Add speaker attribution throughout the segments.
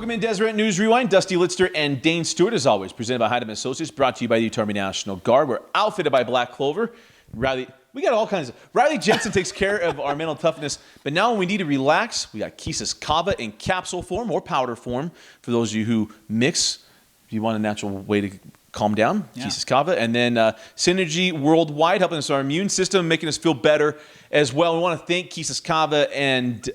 Speaker 1: Welcome in Deseret News Rewind. Dusty Litster and Dane Stewart, as always, presented by Herriman Associates, brought to you by the Army National Guard. We're outfitted by Black Clover. We got all kinds of... Riley Jensen takes care of our mental toughness, but now when we need to relax, we got Kesis Kava in capsule form or powder form for those of you who mix. If you want a natural way to calm down, Kesis Kava. And then Synergy Worldwide, helping us with our immune system, making us feel better as well. We want to thank Kesis Kava and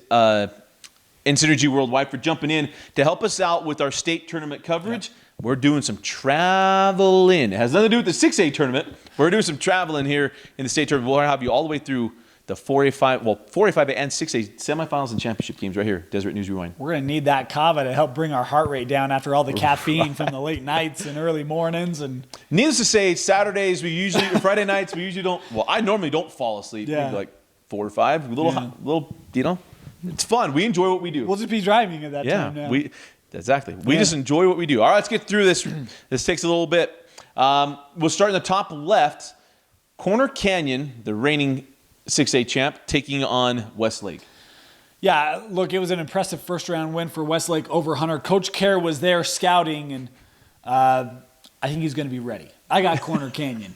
Speaker 1: Synergy Worldwide for jumping in to help us out with our state tournament coverage. We're doing some traveling. It has nothing to do with the 6A tournament. We're doing some traveling here in the state tournament. We'll have you all the way through the 4A, 4A, and 6A semifinals and championship games right here, Deseret News Rewind.
Speaker 2: We're going to need that kava to help bring our heart rate down after all the caffeine from the late nights and early mornings. And
Speaker 1: needless to say, Saturdays, Friday nights, we usually don't, well, I normally don't fall asleep.
Speaker 2: Yeah.
Speaker 1: Maybe like 4 or 5, little, you know, it's fun. We enjoy what we do.
Speaker 2: We'll just be driving at that time now.
Speaker 1: Exactly. We just enjoy what we do. All right, let's get through this. This takes a little bit. We'll start in the top left. Corner Canyon, the reigning 6A champ, taking on Westlake.
Speaker 2: Yeah, look, it was an impressive first-round win for Westlake over Hunter. Coach Kerr was there scouting, and I think he's going to be ready. I got Corner Canyon.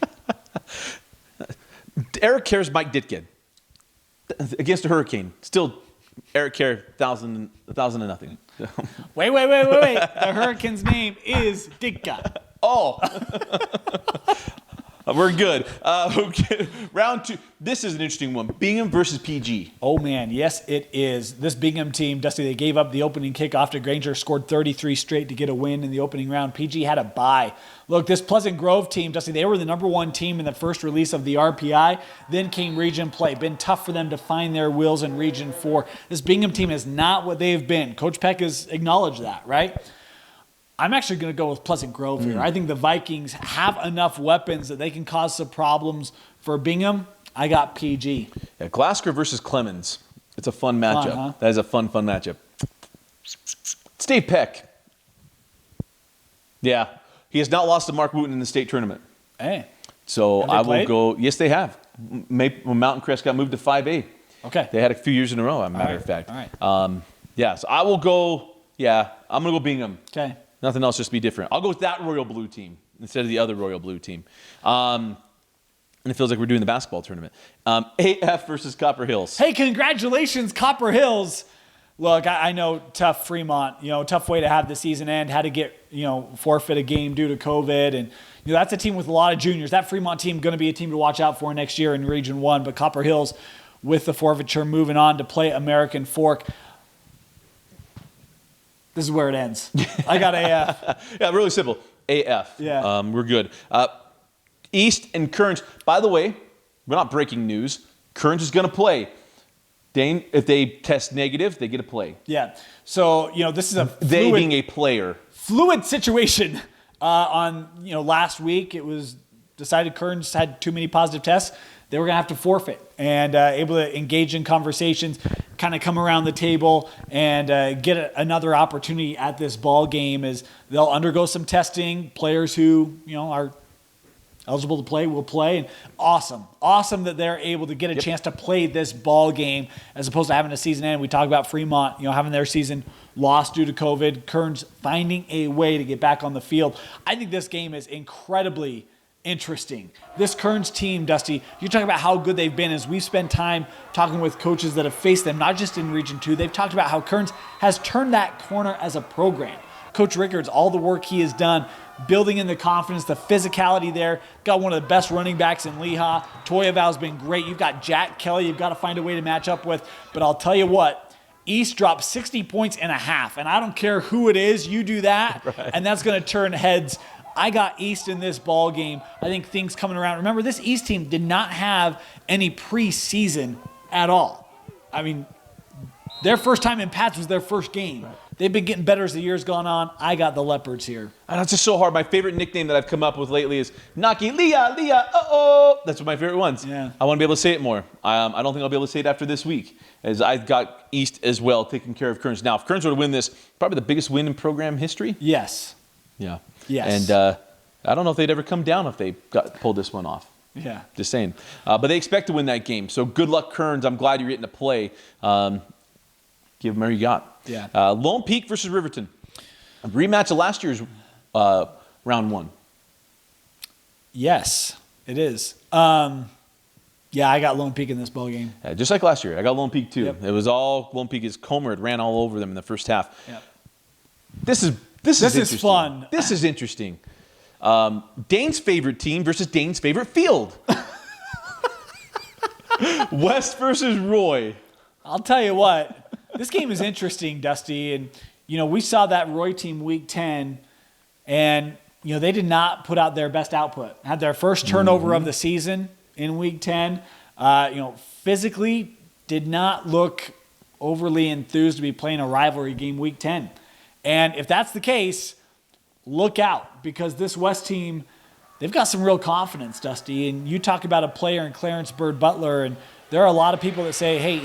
Speaker 1: Eric Kerr's Mike Ditkin against a Hurricane. Still Eric Kerr, 1,000 to nothing.
Speaker 2: Wait. The Hurricane's name is Ditka.
Speaker 1: Oh. We're good. Okay. Round 2. This is an interesting one. Bingham versus PG.
Speaker 2: Oh, man. Yes, it is. This Bingham team, Dusty, they gave up the opening kickoff to Granger, scored 33 straight to get a win in the opening round. PG had a bye. Look, this Pleasant Grove team, Dusty, they were the #1 team in the first release of the RPI. Then came Region Play. Been tough for them to find their wheels in Region 4. This Bingham team is not what they've been. Coach Peck has acknowledged that, right? I'm actually going to go with Pleasant Grove here. I think the Vikings have enough weapons that they can cause some problems for Bingham. I got PG.
Speaker 1: Yeah, Glasgow versus Clemens. It's a fun matchup.
Speaker 2: Huh?
Speaker 1: That is a fun matchup. Steve Peck. Yeah. He has not lost to Mark Wooten in the state tournament.
Speaker 2: Hey.
Speaker 1: So I will
Speaker 2: played?
Speaker 1: go. Yes, they have. When Mountain Crest got moved to 5A.
Speaker 2: Okay.
Speaker 1: They had a few years in a row, as a matter of fact.
Speaker 2: All right.
Speaker 1: So I will go. Yeah, I'm going to go Bingham.
Speaker 2: Okay.
Speaker 1: Nothing else, just be different. I'll go with that Royal Blue team instead of the other Royal Blue team. And it feels like we're doing the basketball tournament. AF versus Copper Hills.
Speaker 2: Hey, congratulations, Copper Hills. Look, I know tough Fremont, tough way to have the season end, had to get, forfeit a game due to COVID. And, that's a team with a lot of juniors. That Fremont team going to be a team to watch out for next year in Region 1. But Copper Hills, with the forfeiture, moving on to play American Fork. This is where it ends. I got AF.
Speaker 1: Yeah, really simple. AF.
Speaker 2: Yeah.
Speaker 1: We're good. East and Kearns. By the way, we're not breaking news. Kearns is going to play. Dane, if they test negative, they get a play.
Speaker 2: Yeah. So, this is a
Speaker 1: they being a player.
Speaker 2: Fluid situation. On last week, it was decided Kearns had too many positive tests. They were going to have to forfeit and able to engage in conversations, kind of come around the table and get another opportunity at this ball game as they'll undergo some testing. Players who, are eligible to play will play. And awesome that they're able to get a chance to play this ball game as opposed to having a season end. We talk about Fremont, having their season lost due to COVID. Kearns finding a way to get back on the field. I think this game is incredibly interesting. This Kearns team, Dusty, you talk about how good they've been as we spend time talking with coaches that have faced them, not just in Region 2. They've talked about how Kearns has turned that corner as a program. Coach Rickards, all the work he has done, building in the confidence, the physicality there. Got one of the best running backs in Lehigh. Toyaval's been great. You've got Jack Kelly you've got to find a way to match up with. But I'll tell you what, East dropped 60 points and a half. And I don't care who it is, you do that, right. And that's going to turn heads. I got East in this ball game. I think things coming around. Remember, this East team did not have any preseason at all. I mean, their first time in Pats was their first game. Right. They've been getting better as the year's gone on. I got the Leopards here.
Speaker 1: And it's just so hard. My favorite nickname that I've come up with lately is Naki Leah, uh-oh. That's one of my favorite ones.
Speaker 2: Yeah.
Speaker 1: I want to be able to say it more. I don't think I'll be able to say it after this week, as I've got East as well taking care of Kearns. Now, if Kearns were to win this, probably the biggest win in program history.
Speaker 2: Yes.
Speaker 1: Yeah.
Speaker 2: Yes.
Speaker 1: And I don't know if they'd ever come down if they pulled this one off.
Speaker 2: Yeah.
Speaker 1: Just saying. But they expect to win that game. So good luck, Kearns. I'm glad you're getting to play. Give them where you got.
Speaker 2: Yeah.
Speaker 1: Lone Peak versus Riverton. A rematch of last year's round one.
Speaker 2: Yes, it is. Yeah, I got Lone Peak in this ball game.
Speaker 1: Yeah, just like last year. I got Lone Peak too.
Speaker 2: Yep.
Speaker 1: It was all Lone Peak. His Comer had ran all over them in the first half.
Speaker 2: Yep.
Speaker 1: This is interesting.
Speaker 2: Fun.
Speaker 1: This is interesting. Dane's favorite team versus Dane's favorite field. West versus Roy.
Speaker 2: I'll tell you what, this game is interesting, Dusty. And, we saw that Roy team week 10, and, they did not put out their best output. Had their first turnover of the season in week 10. Physically did not look overly enthused to be playing a rivalry game week 10. And if that's the case, look out, because this West team, they've got some real confidence, Dusty. And you talk about a player in Clarence Bird Butler, and there are a lot of people that say, hey,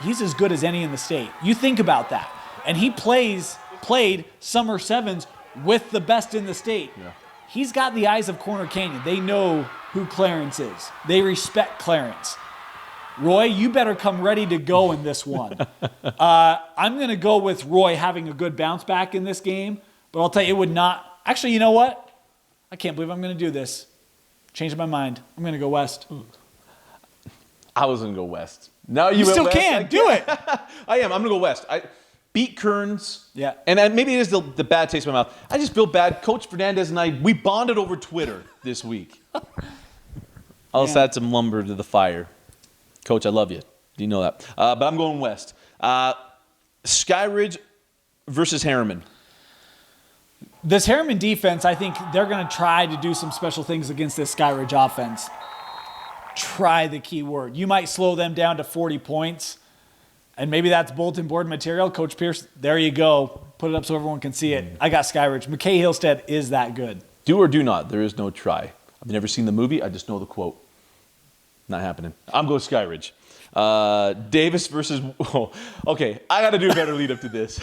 Speaker 2: he's as good as any in the state. You think about that. And he played summer sevens with the best in the state.
Speaker 1: Yeah.
Speaker 2: He's got the eyes of Corner Canyon. They know who Clarence is. They respect Clarence. Roy, you better come ready to go in this one. I'm going to go with Roy having a good bounce back in this game, but I'll tell you, it would not. Actually, you know what? I can't believe I'm going to do this. Changed my mind. I'm going to go West.
Speaker 1: I was going to go West. Now you
Speaker 2: still
Speaker 1: went West.
Speaker 2: can. Do it.
Speaker 1: I am. I'm going to go West. I beat Kearns.
Speaker 2: Yeah.
Speaker 1: And maybe it is the bad taste in my mouth. I just feel bad. Coach Fernandez and I, we bonded over Twitter this week. I also had some lumber to the fire. Coach, I love you. Do you know that? But I'm going West. Skyridge versus Herriman.
Speaker 2: This Herriman defense, I think they're going to try to do some special things against this Skyridge offense. Try the key word. You might slow them down to 40 points, and maybe that's bulletin board material. Coach Pierce, there you go. Put it up so everyone can see it. I got Skyridge. McKay Hillstead is that good.
Speaker 1: Do or do not. There is no try. I've never seen the movie. I just know the quote. Not happening. I'm going Skyridge. Davis versus... Oh, okay, I got to do a better lead up to this.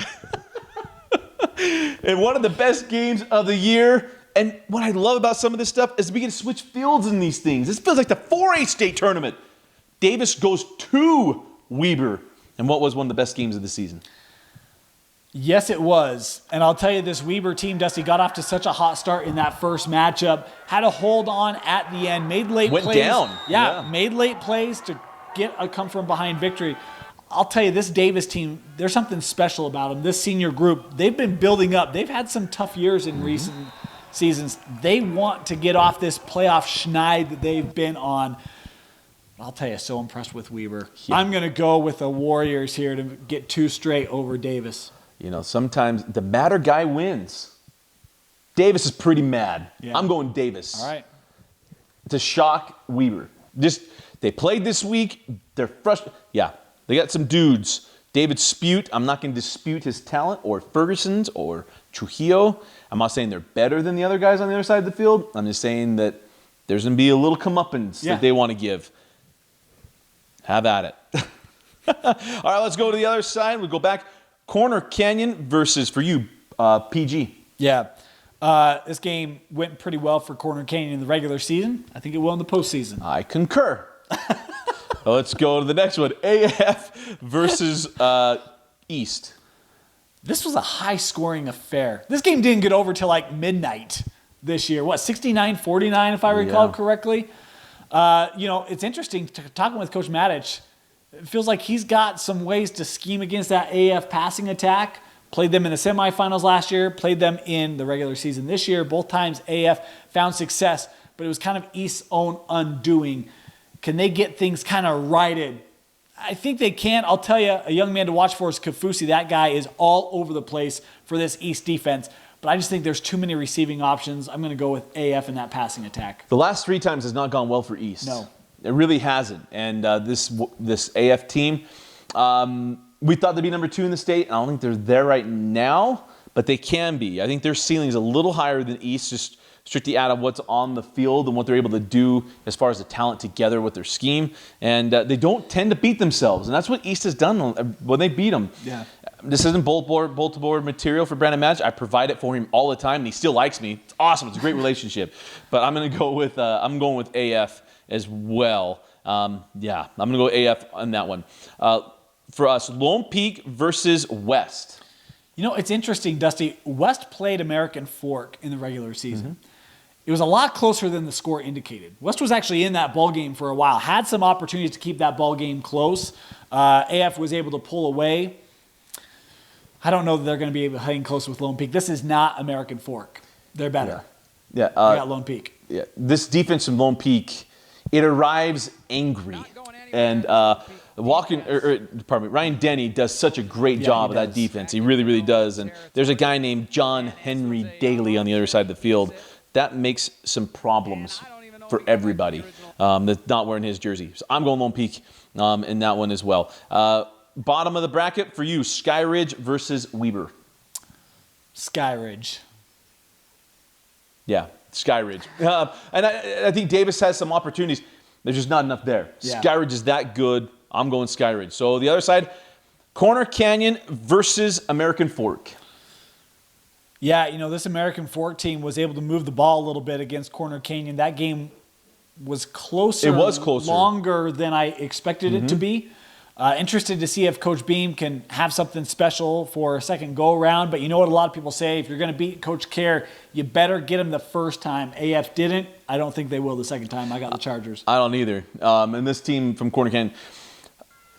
Speaker 1: And one of the best games of the year. And what I love about some of this stuff is we can switch fields in these things. This feels like the 4A state tournament. Davis goes to Weber. And what was one of the best games of the season?
Speaker 2: Yes, it was. And I'll tell you, this Weber team, Dusty, got off to such a hot start in that first matchup. Had to hold on at the end. Made late plays.
Speaker 1: Went down.
Speaker 2: Yeah, made late plays to get a come-from-behind victory. I'll tell you, this Davis team, there's something special about them. This senior group, they've been building up. They've had some tough years in recent seasons. They want to get off this playoff schneid that they've been on. I'll tell you, so impressed with Weber. Yeah. I'm going to go with the Warriors here to get 2 straight over Davis.
Speaker 1: Sometimes the madder guy wins. Davis is pretty mad. Yeah. I'm going Davis.
Speaker 2: All right.
Speaker 1: To shock Weber. They played this week. They're frustrated. Yeah. They got some dudes. David Spute, I'm not going to dispute his talent, or Ferguson's, or Trujillo. I'm not saying they're better than the other guys on the other side of the field. I'm just saying that there's going to be a little comeuppance that they want to give. Have at it. All right, let's go to the other side. We go back. Corner Canyon versus, for you, PG.
Speaker 2: Yeah. This game went pretty well for Corner Canyon in the regular season. I think it will in the postseason.
Speaker 1: I concur. Let's go to the next one. AF versus East.
Speaker 2: This was a high-scoring affair. This game didn't get over till like midnight this year. What, 69-49 if I recall correctly? It's interesting talking with Coach Matich. It feels like he's got some ways to scheme against that AF passing attack. Played them in the semifinals last year, played them in the regular season this year. Both times AF found success, but it was kind of East's own undoing. Can they get things kind of righted? I think they can. I'll tell you, a young man to watch for is Kafusi. That guy is all over the place for this East defense. But I just think there's too many receiving options. I'm going to go with AF in that passing attack.
Speaker 1: The last 3 times has not gone well for East.
Speaker 2: No.
Speaker 1: It really hasn't. And this AF team, we thought they'd be number 2 in the state. I don't think they're there right now, but they can be. I think their ceiling is a little higher than East, just strictly out of what's on the field and what they're able to do as far as the talent together with their scheme. And they don't tend to beat themselves. And that's what East has done when they beat them.
Speaker 2: Yeah.
Speaker 1: This isn't bolt-to-board material for Brandon Madge. I provide it for him all the time, and he still likes me. It's awesome. It's a great relationship. But I'm going to go with AF as well. I'm going to go AF on that one. For us, Lone Peak versus West.
Speaker 2: You know, it's interesting, Dusty. West played American Fork in the regular season. It was a lot closer than the score indicated. West was actually in that ball game for a while, had some opportunities to keep that ball game close. AF was able to pull away. I don't know that they're going to be able to hang close with Lone Peak. This is not American Fork. They're better.
Speaker 1: Yeah.
Speaker 2: I got Lone Peak.
Speaker 1: Yeah. This defense from Lone Peak, it arrives angry. And Ryan Denny does such a great job of that defense. He really, really does. And there's a guy named John Henry Daly on the other side of the field. That makes some problems for everybody that's not wearing his jersey. So I'm going Lone Peak in that one as well. Bottom of the bracket for you, Skyridge versus Weber.
Speaker 2: Skyridge.
Speaker 1: Yeah, Skyridge. And I think Davis has some opportunities. There's just not enough there.
Speaker 2: Yeah.
Speaker 1: Skyridge is that good. I'm going Skyridge. So the other side, Corner Canyon versus American Fork.
Speaker 2: Yeah, you know, this American Fork team was able to move the ball a little bit against Corner Canyon. That game was closer.
Speaker 1: It was closer.
Speaker 2: Longer than I expected it to be. Interested to see if Coach Beam can have something special for a second go-around. But you know what a lot of people say? If you're going to beat Coach Kerr, you better get him the first time. AF didn't. I don't think they will the second time. I got the Chargers.
Speaker 1: I don't either. And this team from Corner Canyon,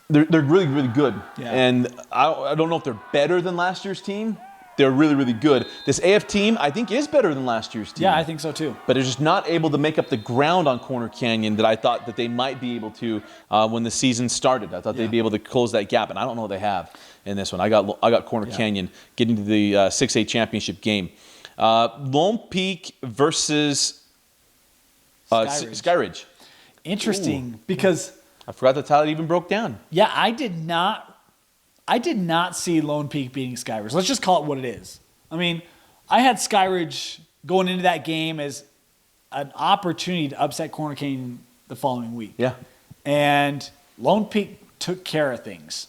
Speaker 1: they're really, really good.
Speaker 2: Yeah.
Speaker 1: And I don't know if they're better than last year's team. They're really, really good. This AF team, I think, is better than last year's team.
Speaker 2: Yeah, I think so too.
Speaker 1: But they're just not able to make up the ground on Corner Canyon that I thought that they might be able to when the season started. I thought they'd be able to close that gap, and I don't know they have in this one. I got Corner Canyon getting to the 6A championship game. Lone Peak versus Skyridge.
Speaker 2: Interesting because
Speaker 1: I forgot that's how it even broke down.
Speaker 2: yeah, I did not see Lone Peak beating Skyridge. Let's just call it what it is. I mean, I had Skyridge going into that game as an opportunity to upset Corner Canyon the following week.
Speaker 1: Yeah.
Speaker 2: And Lone Peak took care of things.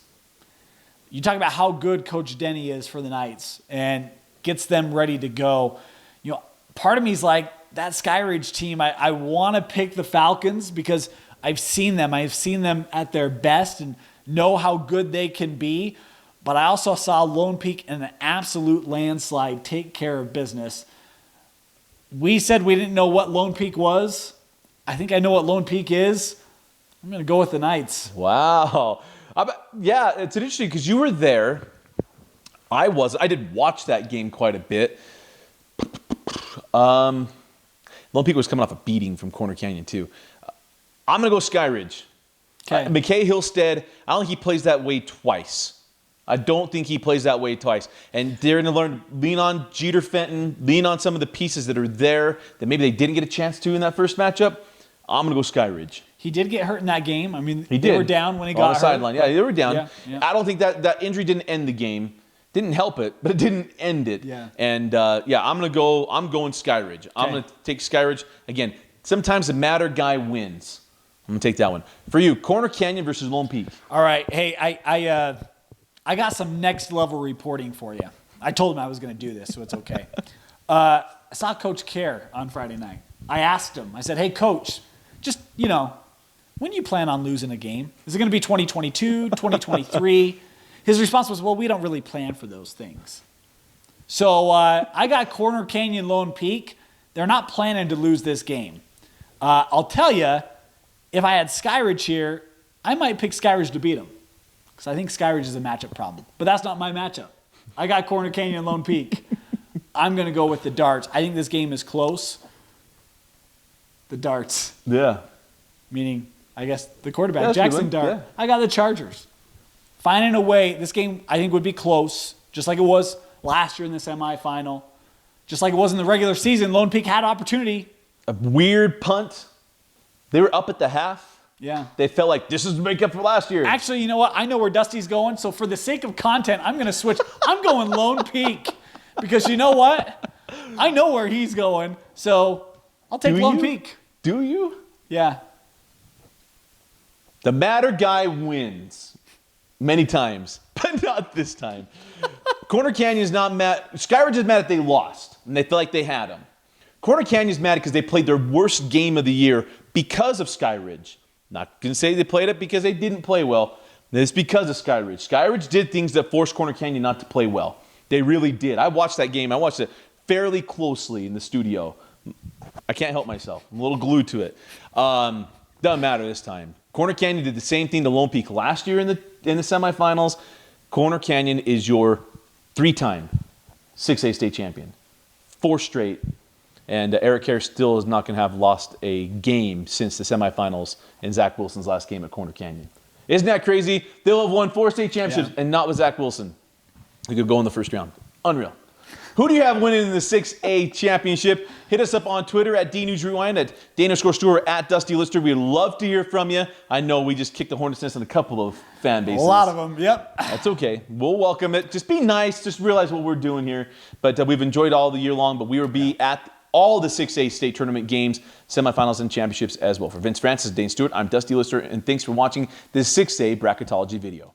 Speaker 2: You talk about how good Coach Denny is for the Knights and gets them ready to go. You know, part of me is like, that Skyridge team, I want to pick the Falcons because I've seen them. I've seen them at their best and know how good they can be. But I also saw Lone Peak in an absolute landslide take care of business. We said we didn't know what Lone Peak was. I think I know what Lone Peak is. I'm going to go with the Knights.
Speaker 1: Wow. Yeah, it's interesting because you were there. I did watch that game quite a bit. Lone Peak was coming off a beating from Corner Canyon too. I'm going to go Skyridge.
Speaker 2: Okay.
Speaker 1: McKay Hillstead, I don't think he plays that way twice. And they're going to learn, lean on Jeter Fenton, lean on some of the pieces that are there that maybe they didn't get a chance to in that first matchup. I'm going to go Skyridge.
Speaker 2: He did get hurt in that game. I mean,
Speaker 1: They
Speaker 2: were down when he got
Speaker 1: on the
Speaker 2: hurt.
Speaker 1: sideline. Yeah, they were down.
Speaker 2: Yeah.
Speaker 1: I don't think that injury didn't end the game. Didn't help it, but it didn't end it.
Speaker 2: Yeah.
Speaker 1: And I'm going Skyridge. I'm going to take Skyridge. Again, sometimes the matter guy wins. I'm going to take that one. For you, Corner Canyon versus Lone Peak.
Speaker 2: All right. Hey, I got some next level reporting for you. I told him I was going to do this, so it's okay. I saw Coach Kerr on Friday night. I asked him, I said, hey, Coach, just, when do you plan on losing a game? Is it going to be 2022, 2023? His response was, well, we don't really plan for those things. So I got Corner Canyon Lone Peak. They're not planning to lose this game. I'll tell you, if I had Skyridge here, I might pick Skyridge to beat them because I think Skyridge is a matchup problem. But that's not my matchup. I got Corner Canyon Lone Peak. I'm going to go with the darts. I think this game is close. The darts.
Speaker 1: Yeah.
Speaker 2: Meaning, I guess, the quarterback,
Speaker 1: Yeah,
Speaker 2: Jackson Dart.
Speaker 1: Yeah.
Speaker 2: I got the Chargers. Finding a way, this game I think would be close, just like it was last year in the semifinal. Just like it was in the regular season, Lone Peak had opportunity.
Speaker 1: A weird punt. They were up at the half.
Speaker 2: Yeah.
Speaker 1: They felt like this is to make up for last year.
Speaker 2: Actually, you know what? I know where Dusty's going, so for the sake of content, I'm going to switch. I'm going Lone Peak because you know what? I know where he's going, so I'll take Lone Peak.
Speaker 1: Do you?
Speaker 2: Yeah.
Speaker 1: The matter guy wins many times, but not this time. Corner Canyon's not mad. Skyridge is mad that they lost, and they feel like they had him. Corner Canyon's mad because they played their worst game of the year because of Skyridge. Not going to say they played it because they didn't play well. It's because of Skyridge. Skyridge did things that forced Corner Canyon not to play well. They really did. I watched that game. I watched it fairly closely in the studio. I can't help myself. I'm a little glued to it. Doesn't matter this time. Corner Canyon did the same thing to Lone Peak last year in the semifinals. Corner Canyon is your 3-time 6A state champion. 4 straight. And Eric Harris still is not going to have lost a game since the semifinals in Zach Wilson's last game at Corner Canyon. Isn't that crazy? They'll have won 4 state championships and not with Zach Wilson. They could go in the first round. Unreal. Who do you have winning in the 6A championship? Hit us up on Twitter at News Rewind, at Dane_Stewart, at Dusty Litster. We'd love to hear from you. I know we just kicked the hornet's nest in a couple of fan bases.
Speaker 2: A lot of them, yep.
Speaker 1: That's okay. We'll welcome it. Just be nice. Just realize what we're doing here. But we've enjoyed all the year long, but we will be at all the 6A state tournament games, semifinals, and championships as well. For Vince Francis, Dane Stewart, I'm Dusty Litster, and thanks for watching this 6A bracketology video.